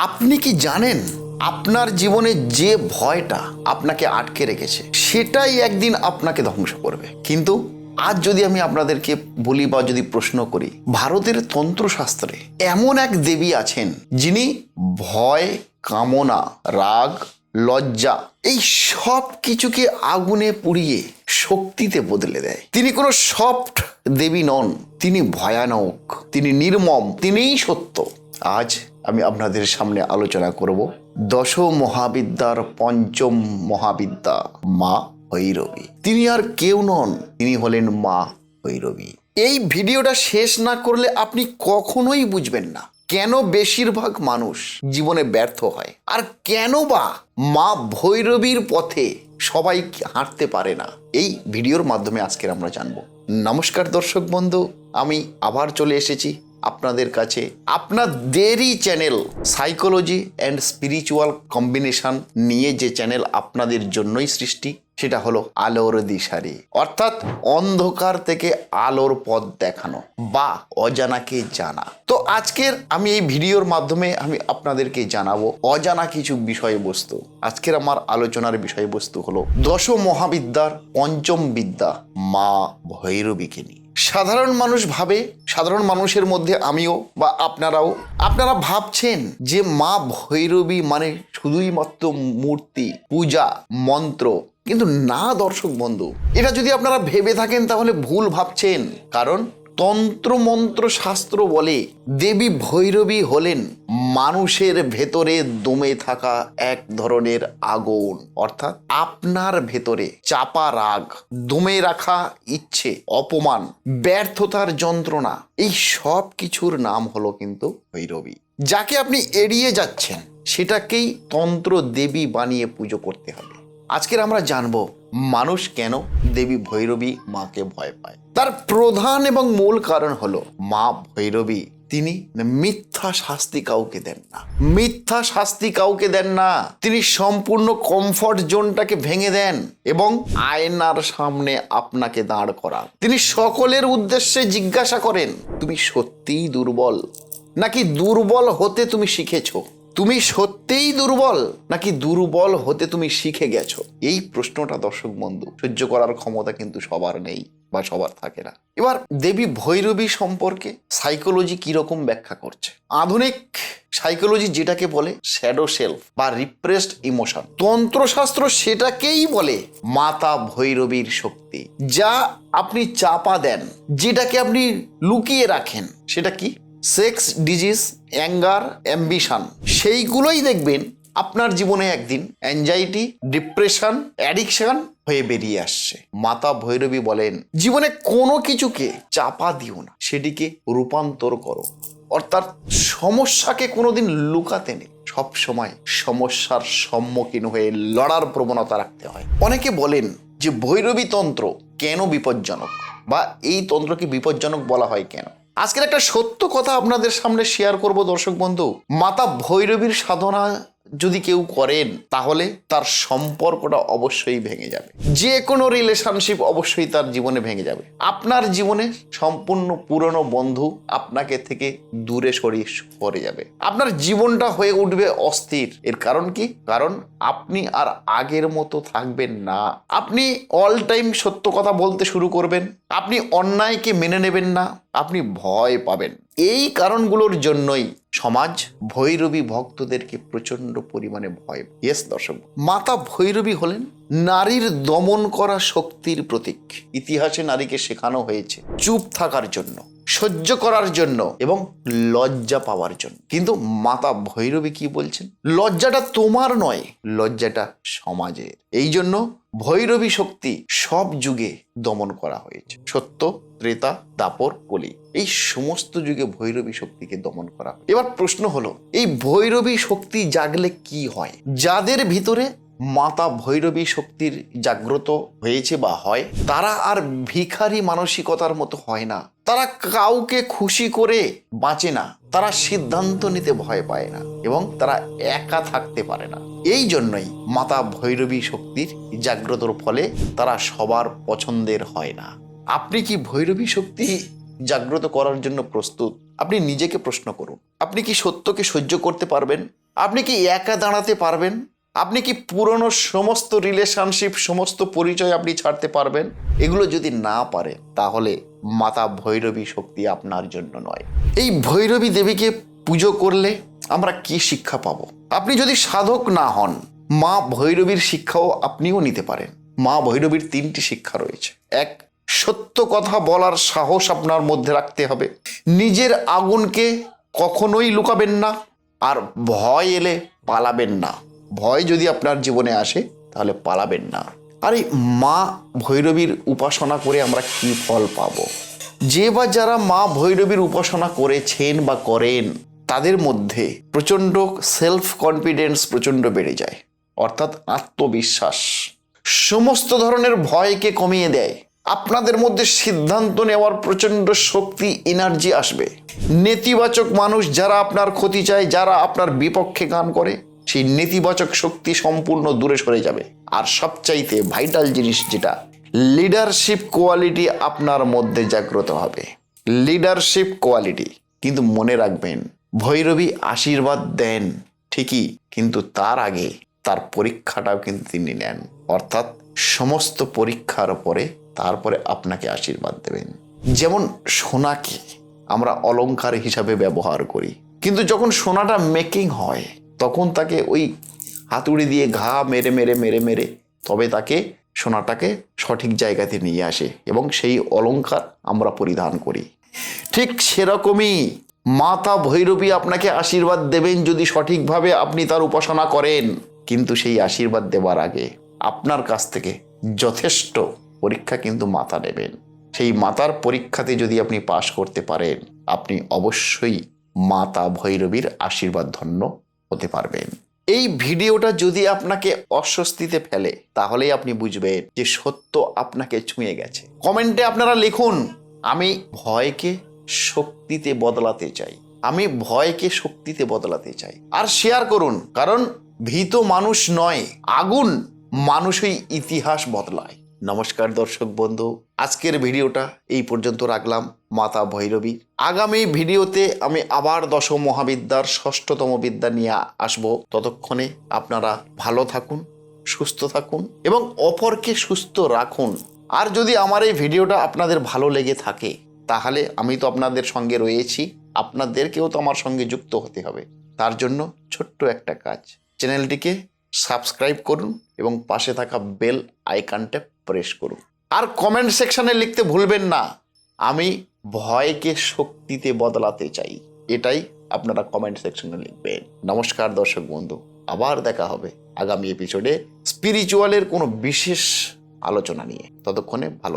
আপনি কি জানেন আপনার জীবনে যে ভয়টা আপনাকে আটকে রেখেছে সেটাই একদিন আপনাকে ধ্বংস করবে? কিন্তু আজ যদি আমি আপনাদেরকে বলি বা যদি প্রশ্ন করি, ভারতের তন্ত্রশাস্ত্রে এমন এক দেবী আছেন যিনি ভয়, কামনা, রাগ, লজ্জা এই সব কিছুকে আগুনে পুড়িয়ে শক্তিতে বদলে দেয়। তিনি কোনো সফট দেবী নন, তিনি ভয়ানক, তিনি নির্মম, তিনিই সত্য। আজ আমি আপনাদের সামনে আলোচনা করব দশ মহাবিদ্যার পঞ্চম মহাবিদ্যা মা ভৈরবী। তিনি আর কেউ নন, তিনি হলেন মা ভৈরবী। এই ভিডিওটা শেষ না করলে আপনি কখনোই বুঝবেন না কেন বেশিরভাগ মানুষ জীবনে ব্যর্থ হয়, আর কেন বা মা ভৈরবীর পথে সবাই হাঁটতে পারে না। এই ভিডিওর মাধ্যমে আজকের আমরা জানবো। নমস্কার দর্শক বন্ধু, আমি আবার চলে এসেছি আপনাদের কাছে আপনাদেরই channel psychology and spiritual combination নিয়ে। যে চ্যানেল আপনাদের জন্যই সৃষ্টি, সেটা হলো আলোর দিশারি, অর্থাৎ অন্ধকার থেকে আলোর পথ দেখানো বা অজানাকে জানা। তো আজকের আমি এই ভিডিওর মাধ্যমে আমি আপনাদেরকে জানাবো অজানা কিছু বিষয়বস্তু। আজকের আমার আলোচনার বিষয়বস্তু হলো দশ মহাবিদ্যার পঞ্চম বিদ্যা মা ভৈরবীকে নিয়ে। সাধারণ মানুষ ভাবে, সাধারণ মানুষের মধ্যে আমিও বা আপনারা ভাবছেন যে মা ভৈরবী মানে শুধুই মাত্র মূর্তি, পূজা, মন্ত্র। কিন্তু না দর্শক বন্ধু, এটা যদি আপনারা ভেবে থাকেন তাহলে ভুল ভাবছেন। কারণ তন্ত্রমন্ত্র শাস্ত্র বলে দেবী ভৈরবী হলেন মানুষের ভেতরে দমে থাকা এক ধরনের আগুন, অর্থাৎ আপনার ভেতরে চাপা রাগ, দমে রাখা ইচ্ছে, অপমান, ব্যর্থতার যন্ত্রণা, এই সব কিছুর নাম হলো কিন্তু ভৈরবী। যাকে আপনি এড়িয়ে যাচ্ছেন সেটাকেই তন্ত্র দেবী বানিয়ে পুজো করতে হবে। আজকের আমরা জানবো মানুষ কেন দেবী ভৈরবী মাকে ভয় পায়। তার প্রধান এবং মূল কারণ হলো মা ভৈরবী তিনি মিথ্যা শাস্তি কাউকে দেন না, মিথ্যা শাস্তি কাউকে দেন না। তিনি সম্পূর্ণ কমফর্ট জোনটাকে ভেঙে দেন এবং আয়নার সামনে আপনাকে দাঁড় করান। তিনি সকলের উদ্দেশ্যে জিজ্ঞাসা করেন, তুমি সত্যিই দুর্বল নাকি দুর্বল হতে তুমি শিখেছো? তুমি সত্যিই দুর্বল নাকি দুর্বল হতে তুমি শিখে গেছো? এই প্রশ্নটা দর্শক বন্ধু সহ্য করার ক্ষমতা কিন্তু সবার নেই বা সবার থাকে না। এবার দেবী ভৈরবী সম্পর্কে সাইকোলজি কিরকম ব্যাখ্যা করছে। আধুনিক সাইকোলজি যেটাকে বলে শ্যাডো সেলফ বা রিপ্রেসড ইমোশন, তন্ত্রশাস্ত্র সেটাকেই বলে মাতা ভৈরবীর শক্তি। যা আপনি চাপা দেন, যেটাকে আপনি লুকিয়ে রাখেন, সেটা কি? সেক্স, ডিজিজ, অ্যাঙ্গার, অ্যাম্বিশন, সেইগুলোই দেখবেন আপনার জীবনে একদিন অ্যাংজাইটি, ডিপ্রেশন, অ্যাডিকশন হয়ে বেরিয়ে আসছে। মাতা ভৈরবী বলেন জীবনে কোনো কিছুকে চাপা দিও না, সেটিকে রূপান্তর করো। অর্থাৎ সমস্যাকে কোনোদিন লুকাতে নেই, সব সময় সমস্যার সম্মুখীন হয়ে লড়ার প্রবণতা রাখতে হয়। অনেকে বলেন যে ভৈরবী তন্ত্র কেন বিপজ্জনক বা এই তন্ত্রকে বিপজ্জনক বলা হয় কেন। আজকের একটা সত্য কথা আপনাদের সামনে শেয়ার করব দর্শক বন্ধু। মাতা ভৈরবীর সাধনা যদি কেউ করেন তাহলে তার সম্পর্কটা অবশ্যই ভেঙে যাবে, যে কোনো রিলেশনশিপ অবশ্যই তার জীবনে ভেঙে যাবে। আপনার জীবনে সম্পূর্ণ পুরনো বন্ধু আপনাকে থেকে দূরে সরে যাবে, আপনার জীবনটা হয়ে উঠবে অস্থির। এর কারণ কি? কারণ আপনি আর আগের মতো থাকবেন না। আপনি অল টাইম সত্য কথা বলতে শুরু করবেন, আপনি অন্যায়কে মেনে নেবেন না, আপনি ভয় পাবেন। এই কারণগুলোর জন্যই সমাজ ভৈরবী ভক্তদেরকে প্রচন্ড পরিমাণে ভয়। ইয়েস দর্শক, মাতা ভৈরবী হলেন নারীর দমন করা শক্তির প্রতীক। ইতিহাসে নারীকে শেখানো হয়েছে চুপ থাকার জন্য, সহ্য করার জন্য এবং লজ্জা পাওয়ার জন্য। কিন্তু মাতা ভৈরবী কি বলছেন? লজ্জাটা তোমার নয়, লজ্জাটা সমাজের। এই জন্য ভৈরবী শক্তি সব যুগে দমন করা হয়েছে। সত্য, ত্রেতা, দাপর, কলি, এই সমস্ত যুগে ভৈরবী শক্তিকে দমন করা। এবার প্রশ্ন হলো, এই ভৈরবী শক্তি জাগলে কি হয়? যাদের ভিতরে মাতা ভৈরবী শক্তির জাগ্রত হয়েছে বা হয়, তারা আর ভিখারি মানসিকতার মতো হয় না। তারা কাউকে খুশি করে বাঁচে না, তারা সিদ্ধান্ত নিতে ভয় পায় না এবং তারা একা থাকতে পারে না। এই জন্যই মাতা ভৈরবী শক্তির জাগ্রতর ফলে তারা সবার পছন্দের হয় না। আপনি কি ভৈরবী শক্তি জাগ্রত করার জন্য প্রস্তুত? আপনি নিজেকে প্রশ্ন করুন, আপনি কি সত্যকে সহ্য করতে পারবেন আপনি কি একা দাঁড়াতে পারবেন? আপনি কি পুরনো সমস্ত রিলেশনশিপ, সমস্ত পরিচয় আপনি ছাড়তে পারবেন? এগুলো যদি না পারে, তাহলে মাতা ভৈরবী শক্তি আপনার জন্য নয়। এই ভৈরবী দেবীকে পুজো করলে আমরা কি শিক্ষা পাবো? আপনি যদি সাধক না হন, মা ভৈরবীর শিক্ষাও আপনিও নিতে পারেন। মা ভৈরবীর 3টি শিক্ষা রয়েছে। 1, সত্য কথা বলার সাহস আপনার মধ্যে রাখতে হবে। নিজের আগুনকে কখনোই লুকাবেন না। আর ভয় এলে পালাবেন না। ভয় যদি আপনার জীবনে আসে, তাহলে পালাবেন না। আর এই মা ভৈরবীর উপাসনা করে আমরা কি ফল পাবো? যে বা যারা মা ভৈরবীর উপাসনা করেছেন বা করেন, তাদের মধ্যে প্রচণ্ড সেলফ কনফিডেন্স প্রচণ্ড বেড়ে যায়, অর্থাৎ আত্মবিশ্বাস সমস্ত ধরনের ভয়কে কমিয়ে দেয়। আপনাদের মধ্যে সিদ্ধান্ত নেওয়ার প্রচণ্ড শক্তি, এনার্জি আসবে। নেতিবাচক মানুষ যারা আপনার ক্ষতি চায়, যারা আপনার বিপক্ষে গান করে, সেই নেতিবাচক শক্তি সম্পূর্ণ দূরে সরে যাবে। আর সবচাইতে ভাইটাল জিনিস যেটা, লিডারশিপ কোয়ালিটি আপনার মধ্যে জাগ্রত হবে। Leadership quality. কিন্তু মনে রাখবেন, ভৈরবী আশীর্বাদ দেন ঠিকই, কিন্তু তার আগে তার পরীক্ষাটাও কিন্তু তিনি নেন। অর্থাৎ সমস্ত পরীক্ষার পরে তারপরে আপনাকে আশীর্বাদ দেবেন। যেমন সোনাকে আমরা অলংকার হিসাবে ব্যবহার করি, কিন্তু যখন সোনাটা মেকিং হয়, তখন তাকে ওই হাতুড়ি দিয়ে ঘা মেরে মেরে মেরে মেরে তবে তাকে সোনাটাকে সঠিক জায়গাতে নিয়ে আসে এবং সেই অলংকার আমরা পরিধান করি। ঠিক সেরকমই মাতা ভৈরবী আপনাকে আশীর্বাদ দেবেন যদি সঠিকভাবে আপনি তার উপাসনা করেন। কিন্তু সেই আশীর্বাদ দেওয়ার আগে আপনার কাছ থেকে যথেষ্ট পরীক্ষা কিন্তু মাতা নেবেন। সেই মাতার পরীক্ষাতে যদি আপনি পাশ করতে পারেন, আপনি অবশ্যই মাতা ভৈরবীর আশীর্বাদ ধন্য হতে পারবেন। এই ভিডিওটা যদি আপনাকে অস্বস্তিতে ফেলে, তাহলেই আপনি বুঝবেন যে সত্য আপনাকে ছুঁয়ে গেছে। কমেন্টে আপনারা লিখুন, আমি ভয়কে শক্তিতে বদলাতে চাই। আমি ভয়কে শক্তিতে বদলাতে চাই। আর শেয়ার করুন, কারণ ভীত মানুষ নয়, আগুন মানুষই ইতিহাস বদলায়। নমস্কার দর্শক বন্ধু, আজকের ভিডিওটা এই পর্যন্ত রাখলাম মাতা ভৈরবী। আগামী ভিডিওতে আমি আবার দশম মহাবিদ্যার 6ষ্ঠতম বিদ্যা নিয়ে আসব। ততক্ষণে আপনারা ভালো থাকুন, সুস্থ থাকুন এবং অপরকে সুস্থ রাখুন। আর যদি আমার এই ভিডিওটা আপনাদের ভালো লেগে থাকে, তাহলে আমি তো আপনাদের সঙ্গে রয়েছি, আপনাদেরকেও তো আমার সঙ্গে যুক্ত হতে হবে। তার জন্য ছোট্ট একটা কাজ, চ্যানেলটিকে সাবস্ক্রাইব করুন এবং পাশে থাকা বেল আইকনটা প্রেস করুন। আর কমেন্ট সেকশনে লিখতে ভুলবেন না, আমি ভয়কে শক্তিতে বদলাতে চাই। এটাই আপনারা কমেন্ট সেকশনে লিখবেন। নমস্কার দর্শক বন্ধু, আবার দেখা হবে আগামী এপিসোডে স্পিরিচুয়ালের কোনো বিশেষ আলোচনা নিয়ে। ততক্ষণে ভালো